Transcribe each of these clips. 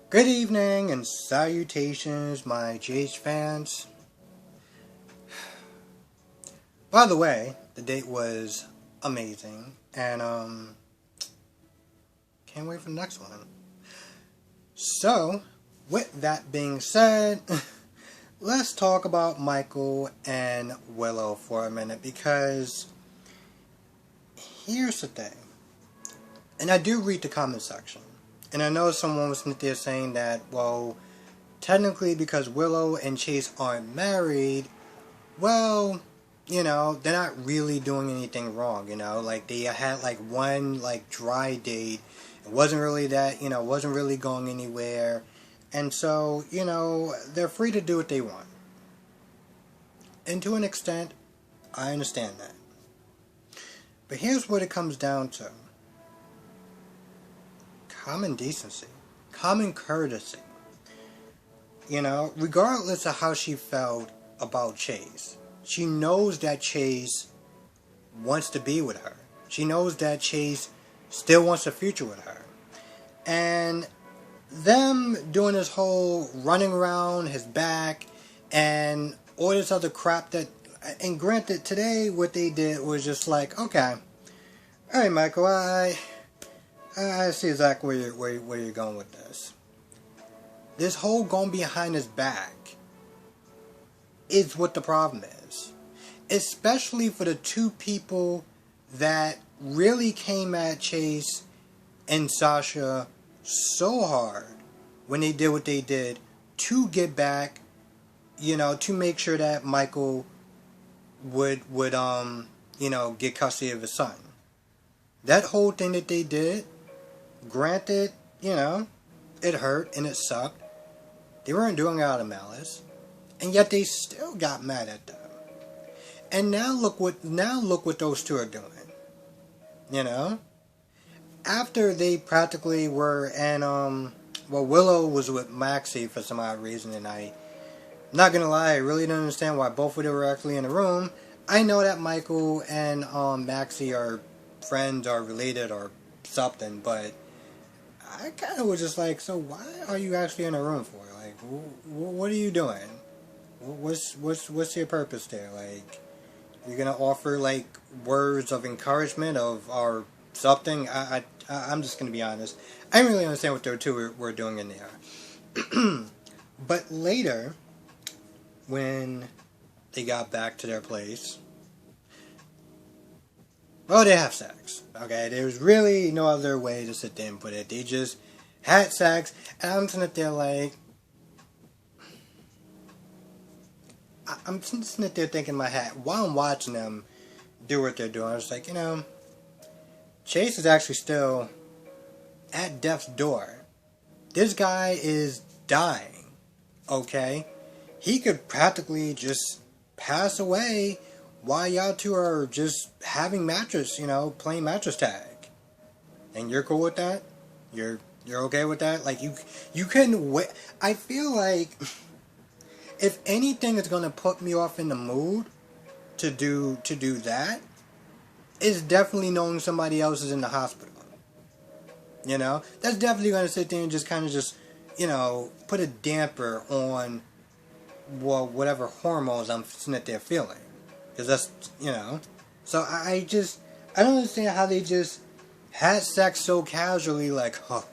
Good evening and salutations, my Jace fans. By the way, the date was amazing, and can't wait for the next one. So, with that being said, let's talk about Michael and Willow for a minute, because here's the thing, and I do read the comment section. And I know someone was there saying that, well, technically because Willow and Chase aren't married, well, they're not really doing anything wrong, like they had like one like dry date. It wasn't really that, wasn't really going anywhere. And so, they're free to do what they want. And to an extent, I understand that. But here's what it comes down to. Common decency, common courtesy. Regardless of how she felt about Chase, she knows that Chase wants to be with her. She knows that Chase still wants a future with her. And them doing this whole running around his back and all this other crap that, and granted, today what they did was just like, okay, alright Michael, I see exactly where you're going with this. This whole going behind his back is what the problem is. Especially for the two people that really came at Chase and Sasha so hard when they did what they did to get back, to make sure that Michael would get custody of his son. That whole thing that they did, granted, it hurt and it sucked. They weren't doing it out of malice, and yet they still got mad at them. And now look what those two are doing. After they practically were, and Willow was with Maxie for some odd reason, and I'm not gonna lie, I really don't understand why both of them were actually in the room. I know that Michael and Maxie are friends or related or something, but I kind of was just like, so why are you actually in a room for? Like, what are you doing? What's your purpose there? Like, you're gonna offer like words of encouragement or something? I'm just gonna be honest. I didn't really understand what the two were doing in there. But later, when they got back to their place, well, they have sex. Okay, there was really no other way to sit there and put it. They just had sex, and I'm sitting there like, I'm sitting there thinking in my head, while I'm watching them do what they're doing, I was like, Chase is actually still at death's door. This guy is dying, okay? He could practically just pass away while y'all two are just having mattress, playing mattress tag. And you're cool with that? You're okay with that? Like, you couldn't wait. I feel like if anything is gonna put me off in the mood to do that, it's definitely knowing somebody else is in the hospital. That's definitely gonna sit there and just kind of put a damper on whatever hormones I'm sitting there feeling. Because that's, so I don't understand how they just had sex so casually, like, oh,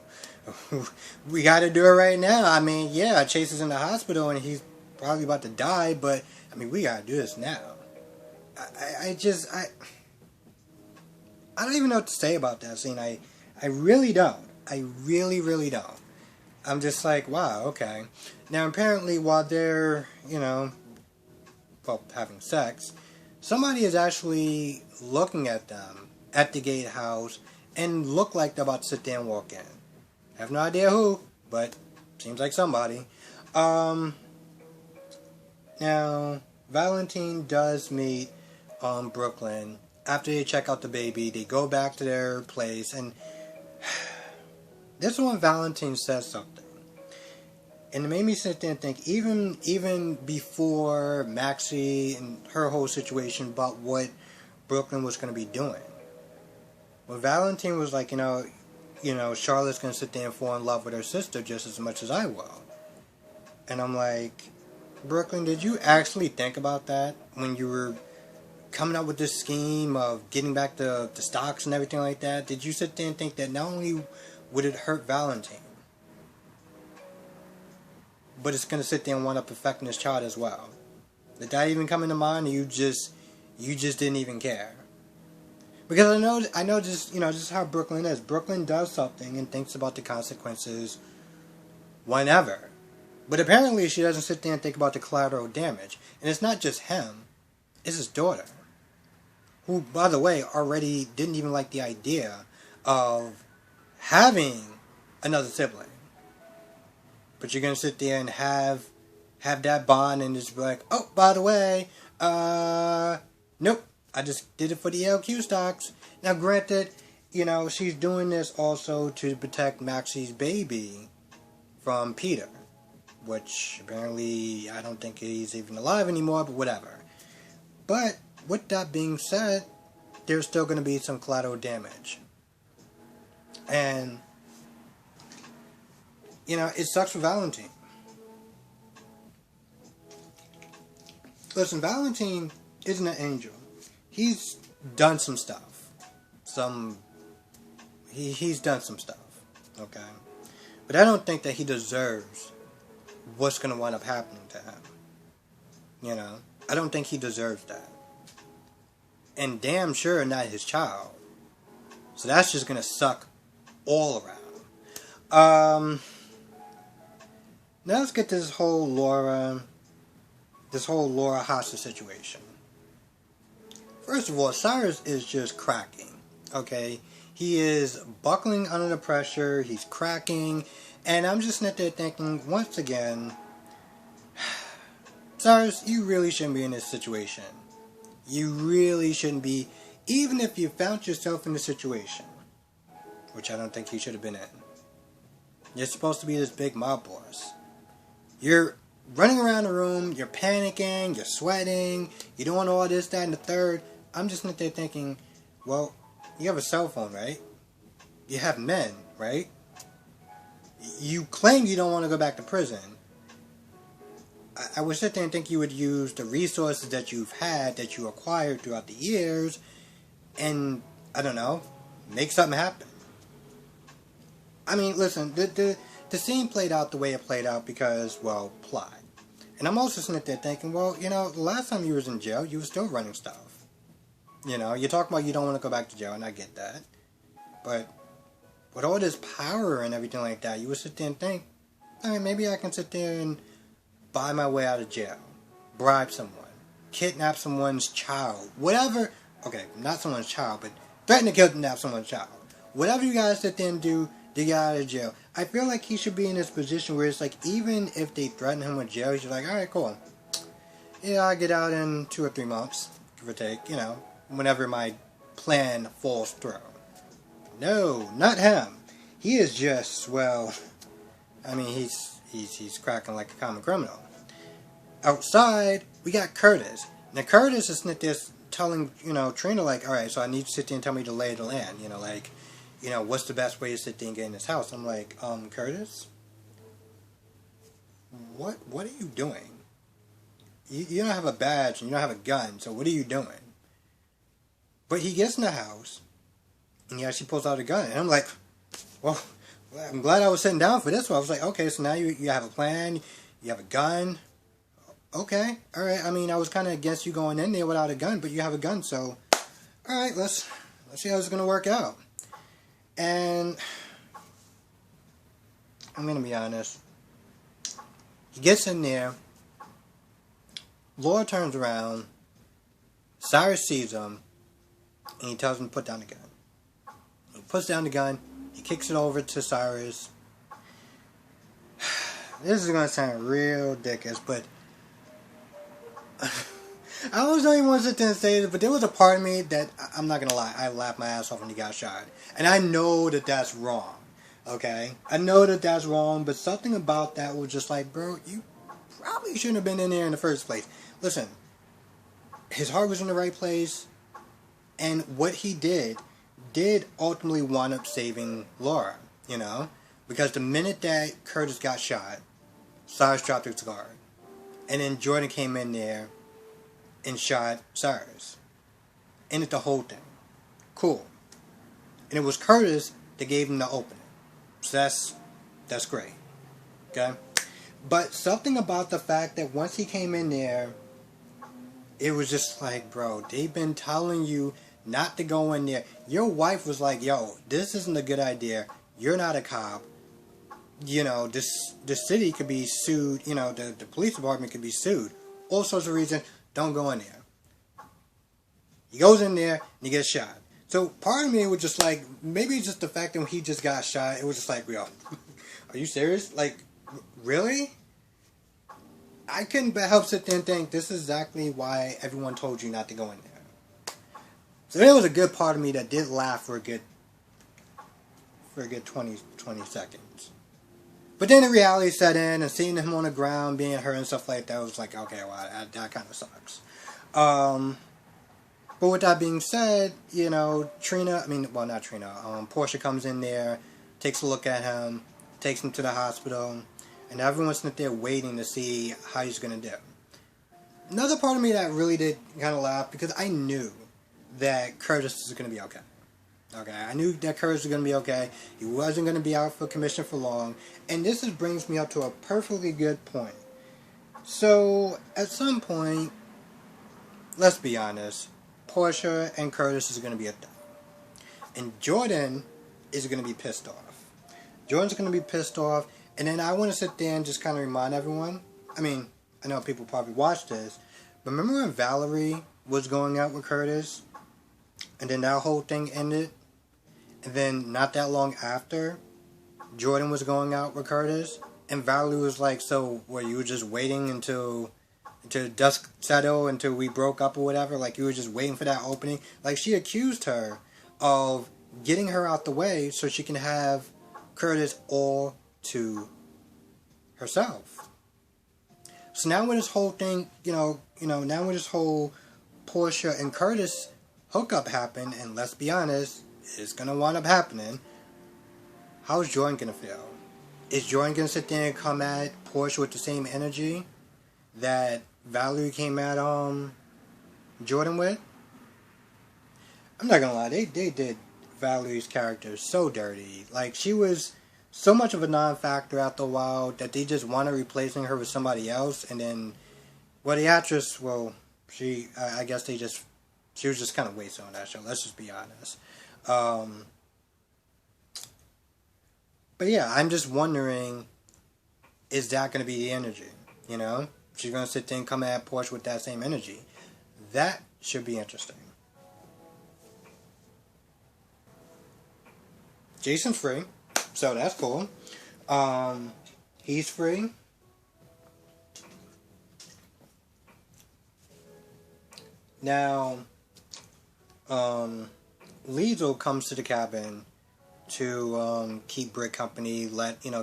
we gotta do it right now. I mean, yeah, Chase is in the hospital and he's probably about to die, but, I mean, we gotta do this now. I don't even know what to say about that scene. I really don't. I really, really don't. I'm just like, wow, okay. Now, apparently, while they're, having sex, somebody is actually looking at them at the gatehouse and look like they're about to sit there and walk in. I have no idea who, but seems like somebody. Now, Valentin does meet Brooklyn. After they check out the baby, they go back to their place, and this is when Valentin says something. And it made me sit there and think, even before Maxie and her whole situation about what Brooklyn was going to be doing. When Valentin was like, Charlotte's going to sit there and fall in love with her sister just as much as I will. And I'm like, Brooklyn, did you actually think about that when you were coming up with this scheme of getting back the stocks and everything like that? Did you sit there and think that not only would it hurt Valentin, but it's going to sit there and wind up affecting this child as well? Did that even come into mind, or you just didn't even care? Because I know just how Brooklyn is. Brooklyn does something and thinks about the consequences whenever. But apparently she doesn't sit there and think about the collateral damage. And it's not just him, it's his daughter. Who, by the way, already didn't even like the idea of having another sibling. But you're going to sit there and have that bond and just be like, oh, by the way, nope, I just did it for the LQ stocks. Now, granted, she's doing this also to protect Maxie's baby from Peter. Which, apparently, I don't think he's even alive anymore, but whatever. But, with that being said, there's still going to be some collateral damage. And, it sucks for Valentin. Listen, Valentin isn't an angel. He's done some stuff. He's done some stuff. Okay? But I don't think that he deserves what's going to wind up happening to him. I don't think he deserves that. And damn sure not his child. So that's just going to suck all around. Now let's get to this whole Laura hostage situation. First of all, Cyrus is just cracking. Okay? He is buckling under the pressure. He's cracking. And I'm just sitting there thinking, once again, Cyrus, you really shouldn't be in this situation. You really shouldn't be, even if you found yourself in this situation, which I don't think you should have been in. You're supposed to be this big mob boss. You're running around the room, you're panicking, you're sweating, you're doing all this, that, and the third. I'm just sitting there thinking, well, you have a cell phone, right? You have men, right? You claim you don't want to go back to prison. I would sit there and think you would use the resources that you've had, that you acquired throughout the years, and, I don't know, make something happen. I mean, listen, the scene played out the way it played out because, well, plot. And I'm also sitting there thinking, well, the last time you was in jail, you were still running stuff. You talk about you don't want to go back to jail, and I get that. But with all this power and everything like that, you would sit there and think, all right, maybe I can sit there and buy my way out of jail. Bribe someone. Kidnap someone's child. Whatever. Okay, not someone's child, but threaten to kidnap someone's child. Whatever you guys sit there and do to get out of jail. I feel like he should be in this position where it's like, even if they threaten him with jail, he's like, alright, cool. Yeah, I'll get out in 2 or 3 months, give or take, whenever my plan falls through. No, not him. He is just, well, I mean, he's cracking like a common criminal. Outside, we got Curtis. Now, Curtis is sitting there telling, Trina, like, alright, so I need you to sit there and tell me the lay of the land. What's the best way to sit there and get in this house? I'm like, Curtis? What are you doing? You don't have a badge and you don't have a gun, so what are you doing? But he gets in the house, and he actually pulls out a gun. And I'm like, well, I'm glad I was sitting down for this one. I was like, okay, so now you have a plan, you have a gun. Okay, alright. I mean, I was kind of against you going in there without a gun, but you have a gun, so alright, let's see how this is going to work out. And I'm going to be honest. He gets in there. Laura turns around. Cyrus sees him. And he tells him to put down the gun. He puts down the gun. He kicks it over to Cyrus. This is going to sound real dickish, but I always don't even want to sit there and say this, but there was a part of me that, I'm not going to lie, I laughed my ass off when he got shot. And I know that that's wrong. Okay? I know that that's wrong, but something about that was just like, bro, you probably shouldn't have been in there in the first place. Listen, his heart was in the right place, and what he did did ultimately wind up saving Laura, you know? Because the minute that Curtis got shot, Cyrus dropped his guard. And then Jordan came in there and shot Cyrus. Ended the whole thing. Cool. And it was Curtis that gave him the opening. So that's great. Okay? But something about the fact that once he came in there, it was just like, bro, they've been telling you not to go in there. Your wife was like, yo, this isn't a good idea. You're not a cop. You know, the city could be sued. You know, the police department could be sued. All sorts of reasons. Don't go in there. He goes in there and he gets shot. So part of me was just like, maybe it's just the fact that he just got shot. It was just like, yo, are you serious? Like, really? I couldn't but help sit there and think, this is exactly why everyone told you not to go in there. So there was a good part of me that did laugh for a good 20 seconds. But then the reality set in, and seeing him on the ground, being hurt and stuff like that, was like, okay, well, that kind of sucks. But with that being said, you know, Portia comes in there, takes a look at him, takes him to the hospital, and everyone's sitting there waiting to see how he's going to do. Another part of me that really did kind of laugh, because I knew that Curtis was going to be okay. Okay, I knew that Curtis was going to be okay. He wasn't going to be out for commission for long. And this brings me up to a perfectly good point. So, at some point, let's be honest, Portia and Curtis is going to be a thing. And Jordan is going to be pissed off. Jordan's going to be pissed off. And then I want to sit there and just kind of remind everyone. I mean, I know people probably watch this. But remember when Valerie was going out with Curtis? And then that whole thing ended? And then not that long after, Jordan was going out with Curtis. And Valerie was like, so were you just waiting until dusk settled, until we broke up or whatever? Like, you were just waiting for that opening? Like, she accused her of getting her out the way so she can have Curtis all to herself. So now with this whole thing, now with this whole Portia and Curtis hookup happened, and let's be honest, it's going to wind up happening, how's Jordan going to feel? Is Jordan going to sit there and come at Portia with the same energy that Valerie came at Jordan with? I'm not going to lie, they did Valerie's character so dirty. Like, she was so much of a non-factor after a while that they just wanted replacing her with somebody else. And then, well, the actress, I guess she was just kind of wasted on that show. Let's just be honest. But yeah, I'm just wondering, is that going to be the energy? You know? She's going to sit there and come at Portia with that same energy. That should be interesting. Jason's free, so that's cool. He's free. Now, Liesl comes to the cabin to keep Britt company,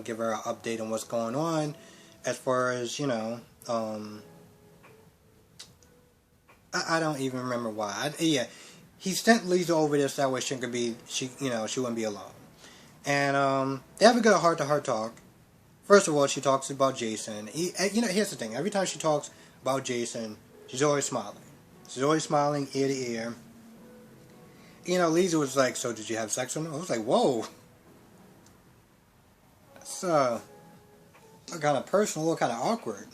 give her an update on what's going on, as far as, I don't even remember why. He sent Liesl over there so that way she wouldn't be alone. And they have a good heart-to-heart talk. First of all, she talks about Jason. Here's the thing. Every time she talks about Jason, she's always smiling. She's always smiling ear to ear. Liesl was like, so did you have sex with him? I was like, whoa. That's kind of personal, a little kind of awkward.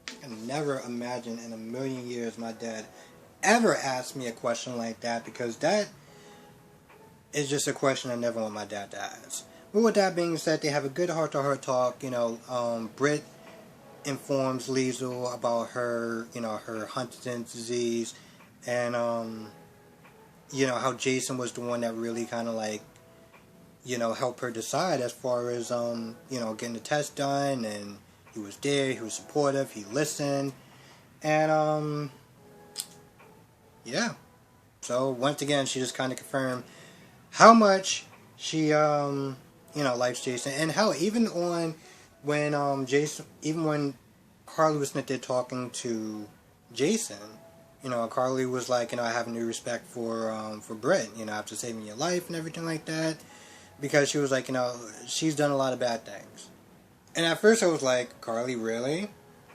I can never imagine in a million years my dad ever asked me a question like that, because that is just a question I never want my dad to ask. But with that being said, they have a good heart-to-heart talk. Britt informs Liesl about her, her Huntington's disease, and how Jason was the one that really kind of helped her decide as far as getting the test done, and he was there, he was supportive, he listened, and yeah. So once again, she just kind of confirmed how much she likes Jason, and how even when Carly was sitting there talking to Jason, Carly was like, I have new respect for Britt, after saving your life and everything like that. Because she was like, she's done a lot of bad things. And at first I was like, Carly, really?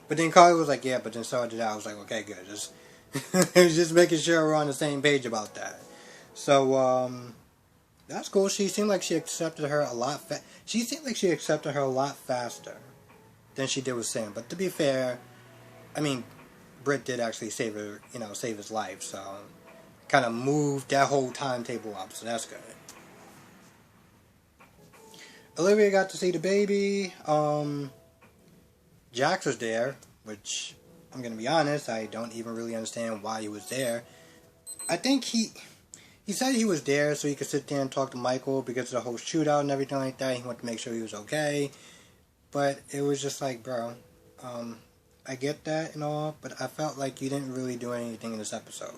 But then Carly was like, yeah, but then so did I. I was like, okay, good. Just making sure we're on the same page about that. So, that's cool. She seemed like she accepted her a lot She seemed like she accepted her a lot faster than she did with Sam. But to be fair, I mean, Britt did actually save his life. So, kind of moved that whole timetable up. So that's good. Olivia got to see the baby. Jax was there, which, I'm going to be honest, I don't even really understand why he was there. I think he said he was there so he could sit there and talk to Michael because of the whole shootout and everything like that. He wanted to make sure he was okay. But it was just like, bro, I get that and all, but I felt like you didn't really do anything in this episode.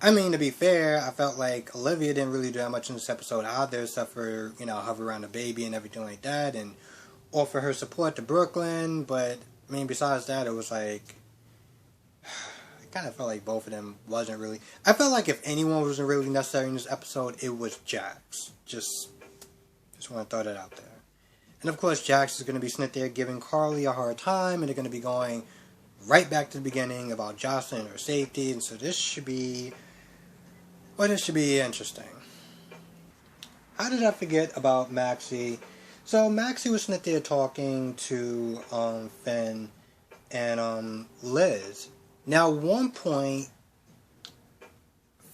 I mean, to be fair, I felt like Olivia didn't really do that much in this episode either, except for, hover around the baby and everything like that, and offer her support to Brooklyn, but, I mean, besides that, it was like, I kind of felt like both of them wasn't really, I felt like if anyone wasn't really necessary in this episode, it was Jax. Just want to throw that out there. And of course, Jax is going to be sitting there giving Carly a hard time, and they're going to be going right back to the beginning about Jocelyn and her safety, and so this should be interesting. How did I forget about Maxie? So Maxie was sitting there talking to Finn and Liz. Now, at one point,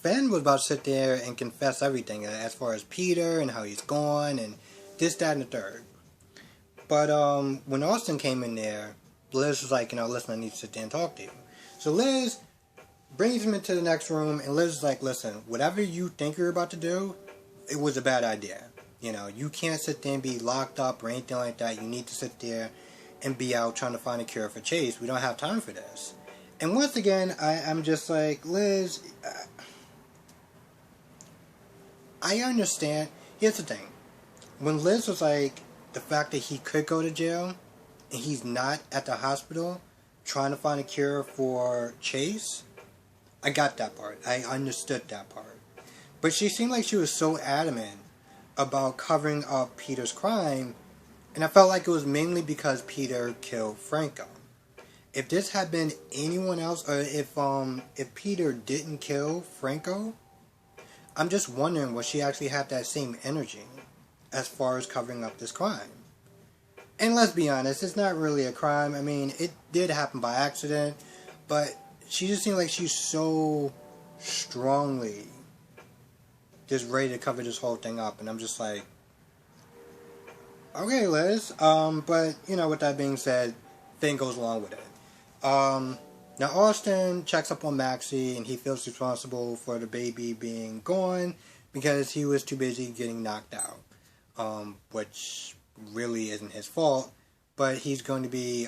Finn was about to sit there and confess everything as far as Peter and how he's gone and this, that, and the third. But when Austin came in there, Liz was like, listen, I need to sit there and talk to you. So Liz brings him into the next room, and Liz is like, listen, whatever you think you're about to do, it was a bad idea. You can't sit there and be locked up or anything like that. You need to sit there and be out trying to find a cure for Chase. We don't have time for this. And once again, I'm just like, Liz, I understand. Here's the thing. When Liz was like, the fact that he could go to jail and he's not at the hospital trying to find a cure for Chase, I got that part. I understood that part. But she seemed like she was so adamant about covering up Peter's crime, and I felt like it was mainly because Peter killed Franco. If this had been anyone else, or if Peter didn't kill Franco, I'm just wondering, would she actually have that same energy as far as covering up this crime? And let's be honest, it's not really a crime. I mean, it did happen by accident, but she just seemed like she's so strongly just ready to cover this whole thing up, and I'm just like, okay, Liz. But, with that being said, Finn goes along with it. Now Austin checks up on Maxie, and he feels responsible for the baby being gone because he was too busy getting knocked out, which really isn't his fault, but he's going to be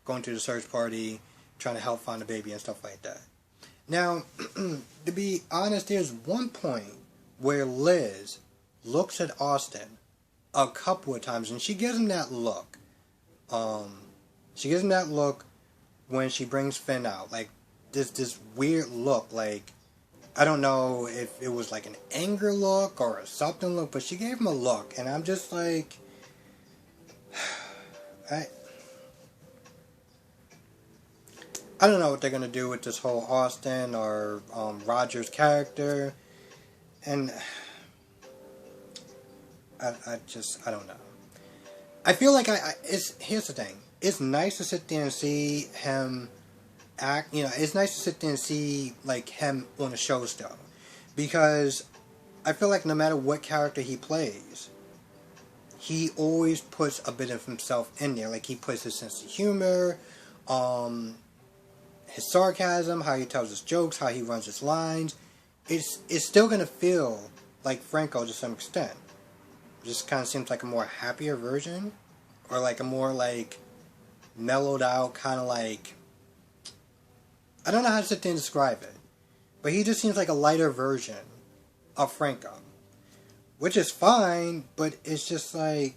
going to the search party, trying to help find the baby and stuff like that. Now, to be honest, there's one point where Liz looks at Austin a couple of times, and she gives him that look. She gives him that look when she brings Finn out, like this weird look, like, I don't know if it was like an anger look or a something look, but she gave him a look, and I'm just like, I don't know what they're going to do with this whole Austin or Roger's character, and I don't know. I feel like here's the thing. It's nice to sit there and see him act, it's nice to sit there and see, like, him on a show still. Because I feel like no matter what character he plays, he always puts a bit of himself in there. Like, he puts his sense of humor, his sarcasm, how he tells his jokes, how he runs his lines. It's still going to feel like Franco to some extent. It just kind of seems like a more happier version. Or like a more, like, mellowed out, kind of like, I don't know how to sit there and describe it. But he just seems like a lighter version of Franco. Which is fine, but it's just like,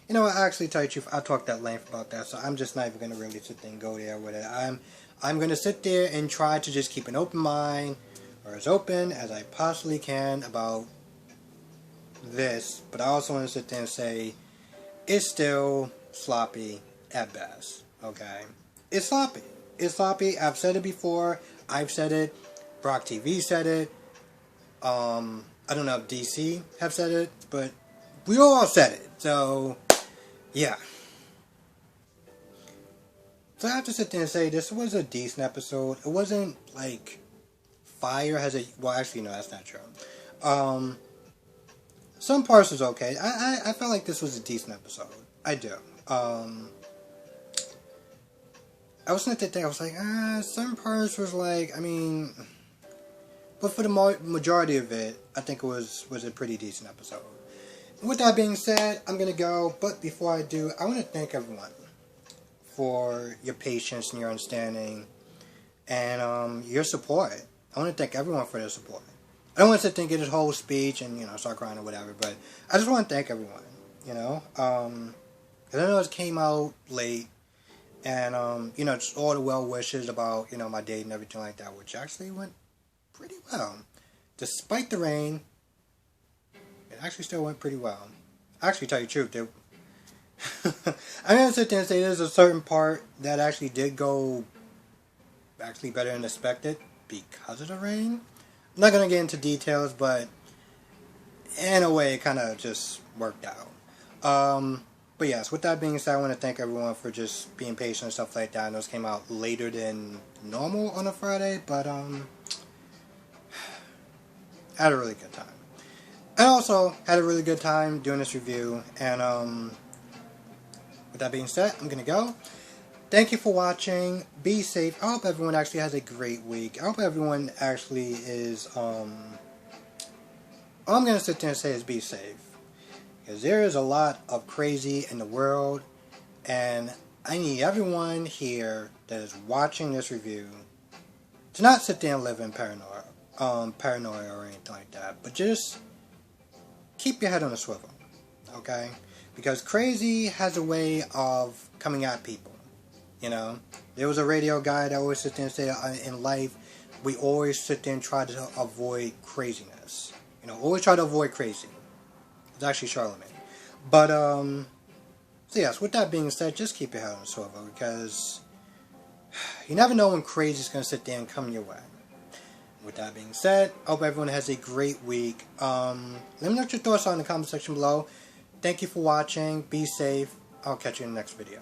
I actually tell you the truth, I talked at length about that, so I'm just not even going to really sit there and go there with it. I'm going to sit there and try to just keep an open mind, or as open as I possibly can about this, but I also want to sit there and say it's still sloppy at best. Okay, it's sloppy. It's sloppy. I've said it before. I've said it. Brock TV said it. I don't know if DC have said it, but we all said it. So yeah. So I have to sit there and say this was a decent episode. It wasn't like fire has a... Well, actually, no, that's not true. Some parts was okay. I felt like this was a decent episode. I do. I was sitting there, I was like, some parts was like, I mean... But for the majority of it, I think it was a pretty decent episode. With that being said, I'm going to go. But before I do, I want to thank everyone for your patience and your understanding and your support. I want to thank everyone for their support. I don't want to sit there and get this whole speech and, start crying or whatever, but I just want to thank everyone, because I know it came out late, and, just all the well wishes about, my date and everything like that, which actually went pretty well. Despite the rain, it actually still went pretty well. Actually, tell you the truth, I'm going to sit there and say there's a certain part that actually did go actually better than expected because of the rain. I'm not going to get into details, but in a way it kind of just worked out. But yes, with that being said, I want to thank everyone for just being patient and stuff like that. I know this came out later than normal on a Friday, but I had a really good time. I also had a really good time doing this review, and with that being said, I'm going to go. Thank you for watching. Be safe. I hope everyone actually has a great week. I hope everyone actually is, all I'm going to sit there and say is be safe. Because there is a lot of crazy in the world, and I need everyone here that is watching this review to not sit there and live in paranoia or anything like that, but just keep your head on a swivel, okay? Because crazy has a way of coming at people, There was a radio guy that always sit there and say, in life, we always sit there and try to avoid craziness. Always try to avoid crazy. It's actually Charlemagne. But, so yes, with that being said, just keep your head on a swivel, because you never know when crazy is going to sit there and come your way. With that being said, I hope everyone has a great week. Let me know what your thoughts are in the comment section below. Thank you for watching. Be safe. I'll catch you in the next video.